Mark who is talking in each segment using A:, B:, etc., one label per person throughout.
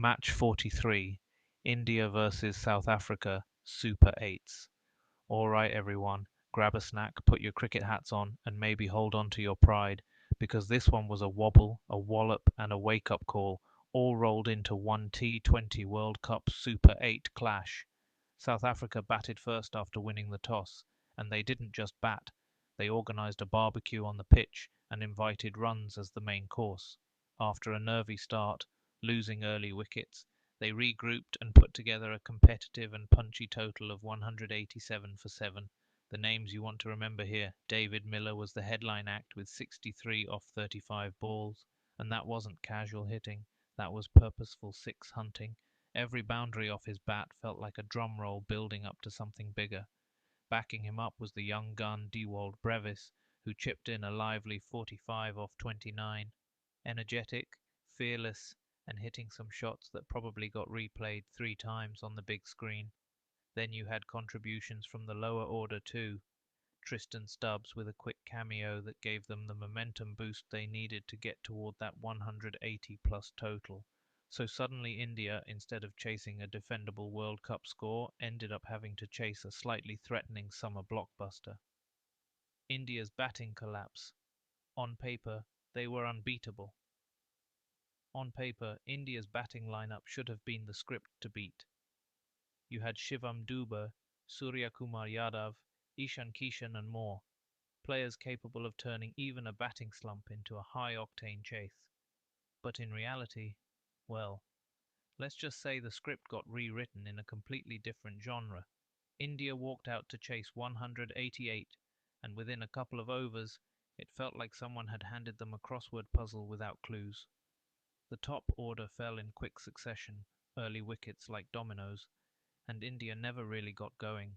A: Match 43, India versus South Africa, Super 8s. All right, everyone, grab a snack, put your cricket hats on, and maybe hold on to your pride, because this one was a wobble, a wallop, and a wake-up call, all rolled into one T20 World Cup Super 8 clash. South Africa batted first after winning the toss, and they didn't just bat, they organised a barbecue on the pitch and invited runs as the main course. After a nervy start, losing early wickets, they regrouped and put together a competitive and punchy total of 187 for 7. The names you want to remember here: David Miller was the headline act with 63 off 35 balls, and that wasn't casual hitting, that was purposeful six hunting. Every boundary off his bat felt like a drum roll building up to something bigger. Backing him up was the young gun Dewald Brevis, who chipped in a lively 45 off 29. Energetic, fearless, and hitting some shots that probably got replayed 3 times on the big screen. Then you had contributions from the lower order too. Tristan Stubbs with a quick cameo that gave them the momentum boost they needed to get toward that 180 plus total. So suddenly India, instead of chasing a defendable World Cup score, ended up having to chase a slightly threatening summer blockbuster. India's batting collapse. On paper, they were unbeatable. On paper, India's batting lineup should have been the script to beat. You had Shivam Dube, Surya Kumar Yadav, Ishan Kishan and more, players capable of turning even a batting slump into a high-octane chase. But in reality, well, let's just say the script got rewritten in a completely different genre. India walked out to chase 188, and within a couple of overs, it felt like someone had handed them a crossword puzzle without clues. The top order fell in quick succession, early wickets like dominoes, and India never really got going.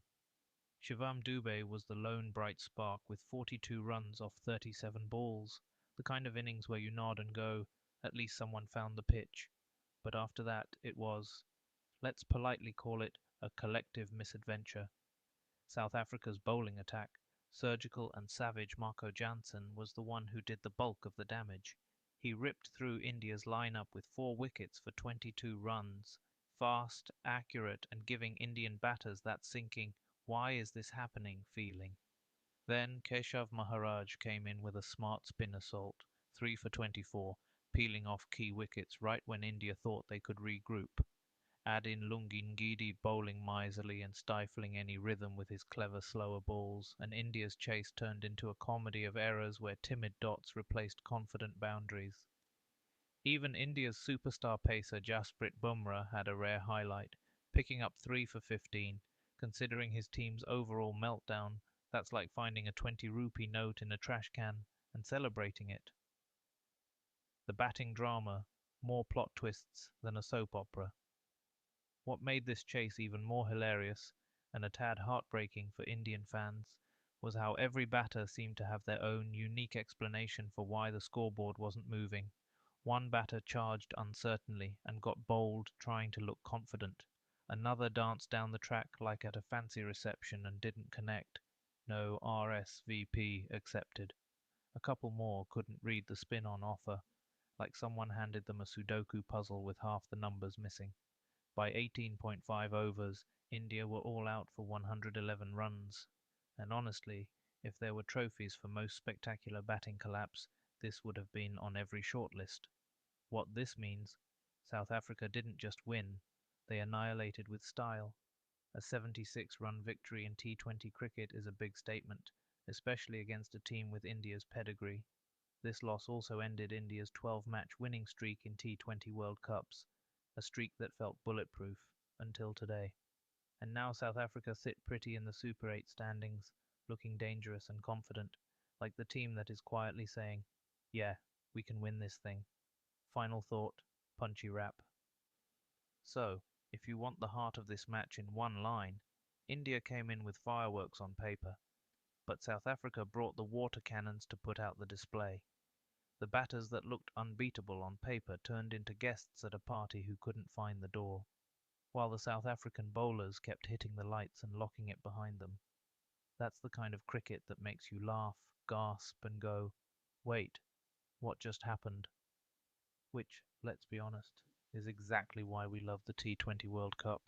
A: Shivam Dube was the lone bright spark with 42 runs off 37 balls, the kind of innings where you nod and go, at least someone found the pitch. But after that it was, let's politely call it, a collective misadventure. South Africa's bowling attack, surgical and savage Marco Jansen, was the one who did the bulk of the damage. He ripped through India's lineup with 4 wickets for 22 runs, fast, accurate, and giving Indian batters that sinking, "why is this happening" feeling. Then Keshav Maharaj came in with a smart spin assault, 3 for 24, peeling off key wickets right when India thought they could regroup. Add in Lungingidi bowling miserly and stifling any rhythm with his clever slower balls, and India's chase turned into a comedy of errors where timid dots replaced confident boundaries. Even India's superstar pacer Jasprit Bumrah had a rare highlight, picking up 3 for 15. Considering his team's overall meltdown, that's like finding a 20 rupee note in a trash can and celebrating it. The batting drama, more plot twists than a soap opera. What made this chase even more hilarious, and a tad heartbreaking for Indian fans, was how every batter seemed to have their own unique explanation for why the scoreboard wasn't moving. One batter charged uncertainly and got bowled trying to look confident. Another danced down the track like at a fancy reception and didn't connect. No RSVP accepted. A couple more couldn't read the spin on offer, like someone handed them a Sudoku puzzle with half the numbers missing. By 18.5 overs, India were all out for 111 runs, and honestly, if there were trophies for most spectacular batting collapse, this would have been on every shortlist. What this means: South Africa didn't just win, they annihilated with style. A 76-run victory in T20 cricket is a big statement, especially against a team with India's pedigree. This loss also ended India's 12-match winning streak in T20 World Cups, a streak that felt bulletproof until today. And now South Africa sit pretty in the Super 8 standings, looking dangerous and confident, like the team that is quietly saying, "Yeah, we can win this thing." Final thought, punchy wrap. So, if you want the heart of this match in one line, India came in with fireworks on paper, but South Africa brought the water cannons to put out the display. The batters that looked unbeatable on paper turned into guests at a party who couldn't find the door, while the South African bowlers kept hitting the lights and locking it behind them. That's the kind of cricket that makes you laugh, gasp, and go, "Wait, what just happened?" Which, let's be honest, is exactly why we love the T20 World Cup.